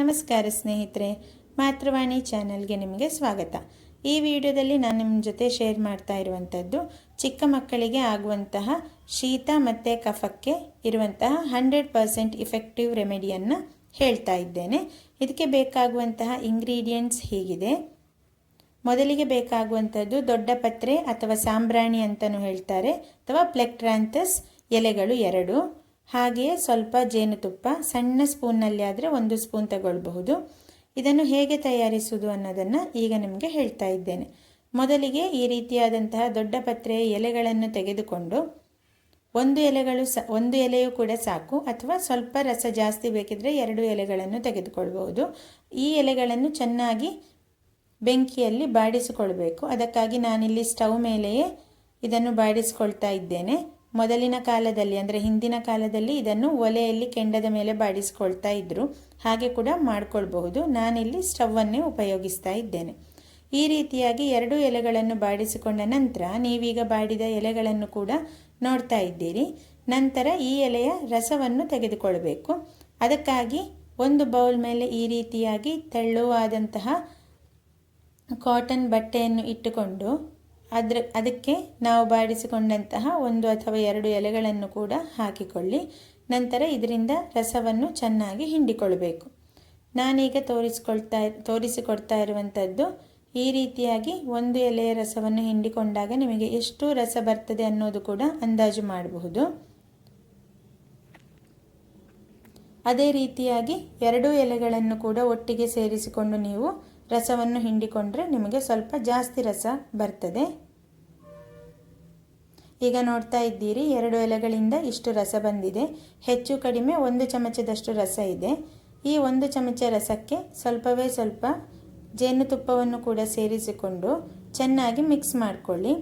ನಮಸ್ಕಾರ ಸ್ನೇಹಿತರೆ, ಮಾತೃವಾಣಿ ಚಾನೆಲ್ಗೆ ನಿಮಗೆ ಸ್ವಾಗತ. ಈ ವಿಡಿಯೋದಲ್ಲಿ ನಾನು ನಿಮ್ಮ ಜೊತೆ ಶೇರ್ ಮಾಡ್ತಾ ಇರುವಂಥದ್ದು ಚಿಕ್ಕ ಮಕ್ಕಳಿಗೆ ಆಗುವಂತಹ ಶೀತ ಮತ್ತು ಕಫಕ್ಕೆ ಇರುವಂತಹ 100% ಇಫೆಕ್ಟಿವ್ ರೆಮಿಡಿಯನ್ನು ಹೇಳ್ತಾ ಇದ್ದೇನೆ. ಇದಕ್ಕೆ ಬೇಕಾಗುವಂತಹ ಇಂಗ್ರೀಡಿಯೆಂಟ್ಸ್ ಹೀಗಿದೆ. ಮೊದಲಿಗೆ ಬೇಕಾಗುವಂಥದ್ದು ದೊಡ್ಡ ಪತ್ರೆ ಅಥವಾ ಸಾಂಬ್ರಾಣಿ ಅಂತಲೂ ಹೇಳ್ತಾರೆ, ಅಥವಾ ಪ್ಲೆಕ್ಟ್ರಾಂಥಸ್ ಎಲೆಗಳು 2, ಹಾಗೆಯೇ ಸ್ವಲ್ಪ ಜೇನುತುಪ್ಪ, ಸಣ್ಣ ಸ್ಪೂನ್ನಲ್ಲಿ ಆದರೆ 1 ಸ್ಪೂನ್ ತಗೊಳ್ಬಹುದು. ಇದನ್ನು ಹೇಗೆ ತಯಾರಿಸುವುದು ಅನ್ನೋದನ್ನು ಈಗ ನಿಮಗೆ ಹೇಳ್ತಾ ಇದ್ದೇನೆ. ಮೊದಲಿಗೆ ಈ ರೀತಿಯಾದಂತಹ ದೊಡ್ಡ ಪತ್ರೆಯ ಎಲೆಗಳನ್ನು ತೆಗೆದುಕೊಂಡು ಒಂದು ಎಲೆಯೂ ಕೂಡ ಸಾಕು, ಅಥವಾ ಸ್ವಲ್ಪ ರಸ ಜಾಸ್ತಿ ಬೇಕಿದ್ರೆ 2 ಎಲೆಗಳನ್ನು ತೆಗೆದುಕೊಳ್ಬಹುದು. ಈ ಎಲೆಗಳನ್ನು ಚೆನ್ನಾಗಿ ಬೆಂಕಿಯಲ್ಲಿ ಬಾಡಿಸಿಕೊಳ್ಬೇಕು. ಅದಕ್ಕಾಗಿ ನಾನಿಲ್ಲಿ ಸ್ಟವ್ ಮೇಲೆಯೇ ಇದನ್ನು ಬಾಡಿಸಿಕೊಳ್ತಾ ಇದ್ದೇನೆ. ಮೊದಲಿನ ಕಾಲದಲ್ಲಿ ಅಂದರೆ ಹಿಂದಿನ ಕಾಲದಲ್ಲಿ ಇದನ್ನು ಒಲೆಯಲ್ಲಿ ಕೆಂಡದ ಮೇಲೆ ಬಾಡಿಸಿಕೊಳ್ತಾ ಇದ್ದರು, ಹಾಗೆ ಕೂಡ ಮಾಡಿಕೊಳ್ಬಹುದು. ನಾನಿಲ್ಲಿ ಸ್ಟವ್ವನ್ನೇ ಉಪಯೋಗಿಸ್ತಾ ಇದ್ದೇನೆ. ಈ ರೀತಿಯಾಗಿ 2 ಎಲೆಗಳನ್ನು ಬಾಡಿಸಿಕೊಂಡ ನಂತರ ನೀವೀಗ ಬಾಡಿದ ಎಲೆಗಳನ್ನು ಕೂಡ ನೋಡ್ತಾ ಇದ್ದೀರಿ. ನಂತರ ಈ ಎಲೆಯ ರಸವನ್ನು ತೆಗೆದುಕೊಳ್ಬೇಕು. ಅದಕ್ಕಾಗಿ ಒಂದು ಬೌಲ್ ಮೇಲೆ ಈ ರೀತಿಯಾಗಿ ತೆಳುವಾದಂತಹ ಕಾಟನ್ ಬಟ್ಟೆಯನ್ನು ಇಟ್ಟುಕೊಂಡು ಅದಕ್ಕೆ ನಾವು ಬಾಡಿಸಿಕೊಂಡಂತಹ 1 ಅಥವಾ 2 ಎಲೆಗಳನ್ನು ಕೂಡ ಹಾಕಿಕೊಳ್ಳಿ. ನಂತರ ಇದರಿಂದ ರಸವನ್ನು ಚೆನ್ನಾಗಿ ಹಿಂಡಿಕೊಳ್ಬೇಕು. ನಾನೀಗ ತೋರಿಸಿಕೊಡ್ತಾ ಇರುವಂಥದ್ದು ಈ ರೀತಿಯಾಗಿ 1 ಎಲೆಯ ರಸವನ್ನು ಹಿಂಡಿಕೊಂಡಾಗ ನಿಮಗೆ ಎಷ್ಟು ರಸ ಬರ್ತದೆ ಅನ್ನೋದು ಕೂಡ ಅಂದಾಜು ಮಾಡಬಹುದು. ಅದೇ ರೀತಿಯಾಗಿ 2 ಎಲೆಗಳನ್ನು ಕೂಡ ಒಟ್ಟಿಗೆ ಸೇರಿಸಿಕೊಂಡು ನೀವು ರಸವನ್ನು ಹಿಂಡಿಕೊಂಡ್ರೆ ನಿಮಗೆ ಸ್ವಲ್ಪ ಜಾಸ್ತಿ ರಸ ಬರ್ತದೆ. ಈಗ ನೋಡ್ತಾ ಇದ್ದೀರಿ, 2 ಎಲೆಗಳಿಂದ ಇಷ್ಟು ರಸ ಬಂದಿದೆ. ಹೆಚ್ಚು ಕಡಿಮೆ 1 ಚಮಚದಷ್ಟು ರಸ ಇದೆ. ಈ 1 ಚಮಚ ರಸಕ್ಕೆ ಸ್ವಲ್ಪವೇ ಸ್ವಲ್ಪ ಜೇನುತುಪ್ಪವನ್ನು ಕೂಡ ಸೇರಿಸಿಕೊಂಡು ಚೆನ್ನಾಗಿ ಮಿಕ್ಸ್ ಮಾಡಿಕೊಳ್ಳಿ.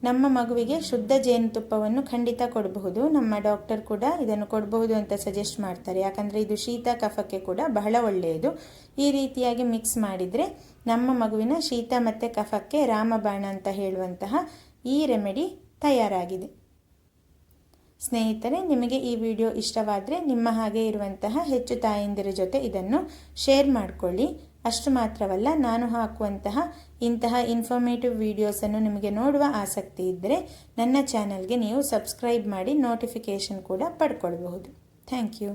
ನಮ್ಮ ಮಗುವಿಗೆ ಶುದ್ಧ ಜೇನುತುಪ್ಪವನ್ನು ಖಂಡಿತ ಕೊಡಬಹುದು. ನಮ್ಮ ಡಾಕ್ಟರ್ ಕೂಡ ಇದನ್ನು ಕೊಡಬಹುದು ಅಂತ ಸಜೆಸ್ಟ್ ಮಾಡ್ತಾರೆ, ಯಾಕಂದರೆ ಇದು ಶೀತ ಕಫಕ್ಕೆ ಕೂಡ ಬಹಳ ಒಳ್ಳೆಯದು. ಈ ರೀತಿಯಾಗಿ ಮಿಕ್ಸ್ ಮಾಡಿದರೆ ನಮ್ಮ ಮಗುವಿನ ಶೀತ ಮತ್ತು ಕಫಕ್ಕೆ ರಾಮಬಾಣ ಅಂತ ಹೇಳುವಂತಹ ಈ ರೆಮಿಡಿ ತಯಾರಾಗಿದೆ. ಸ್ನೇಹಿತರೆ, ನಿಮಗೆ ಈ ವಿಡಿಯೋ ಇಷ್ಟವಾದರೆ ನಿಮ್ಮ ಹಾಗೆ ಇರುವಂತಹ ಹೆಚ್ಚು ತಾಯಂದಿರ ಜೊತೆ ಇದನ್ನು ಶೇರ್ ಮಾಡಿಕೊಳ್ಳಿ. ಅಷ್ಟು ಮಾತ್ರವಲ್ಲ, ನಾನು ಹಾಕುವಂತಹ ಇಂತಹ ಇನ್ಫಾರ್ಮೇಟಿವ್ ವಿಡಿಯೋಸನ್ನು ನಿಮಗೆ ನೋಡುವ ಆಸಕ್ತಿ ಇದ್ದರೆ ನನ್ನ ಚಾನಲ್ಗೆ ನೀವು ಸಬ್ಸ್ಕ್ರೈಬ್ ಮಾಡಿ ನೋಟಿಫಿಕೇಷನ್ ಕೂಡ ಪಡ್ಕೊಳ್ಬಹುದು. Thank you.